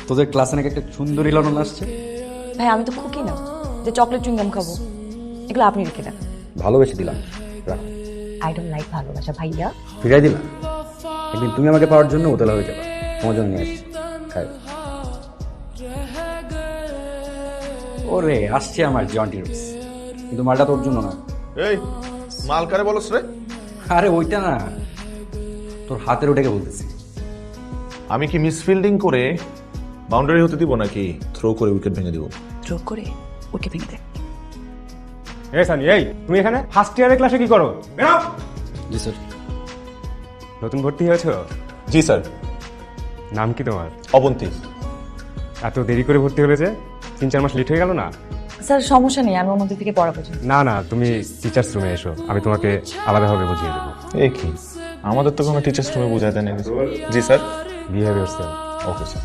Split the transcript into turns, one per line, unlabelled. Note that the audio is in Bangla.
তোদের ক্লাসে নাকি একটা সুন্দরী লড়ন আসছে।
ভাই আমি তো খুকি না যে চকলেট চুইংগাম খাবো, এগুলো আপনি রেখে দেন।
ভালোবেসে দিলাম, রাখো।
আই ডোন্ট লাইক ভালোবাসা ভাইয়া।
ফিরাই দিলাম। একদিন তুমি আমাকে পাওয়ার জন্য উতলা হয়ে যাবে, তোমার জন্য নিয়ে আসছি, খাই। ওরে আসছে আমার জন্টি রুস, কিন্তু মালটা তোর জন্য না।
এই মাল কারে বলস রে?
আরে ওইটা না, তোর হাতের ওটাকে বলতেছি।
আমি কি মিস ফিল্ডিং করে বাউন্ডারি হতে দিব নাকি থ্রো করে উইকেট ভেঙে দিব?
থ্রো করে ওকে ভেঙে দে।
এই সানি, এই তুমি এখানে ফার্স্ট ইয়ারের ক্লাসে কি করো? বেরো।
জি স্যার।
নতুন ভর্তি হয়েছো?
জি স্যার।
নাম কি তোমার?
অবন্তী।
এত দেরি করে ভর্তি হলে যে 3-4 মাস লেট হয়ে গেল না?
স্যার সমস্যা নেই, আমি ওর মধ্যে থেকে পড়াবো।
না না, তুমি টিচার্স রুমে এসো, আমি তোমাকে আলাদাভাবে বুঝিয়ে দেবো।
এ কি, আমাদের তো কোনো টিচার্স রুমে বোঝাতে নেই। জি sir.
Behave yourself.
Okay sir.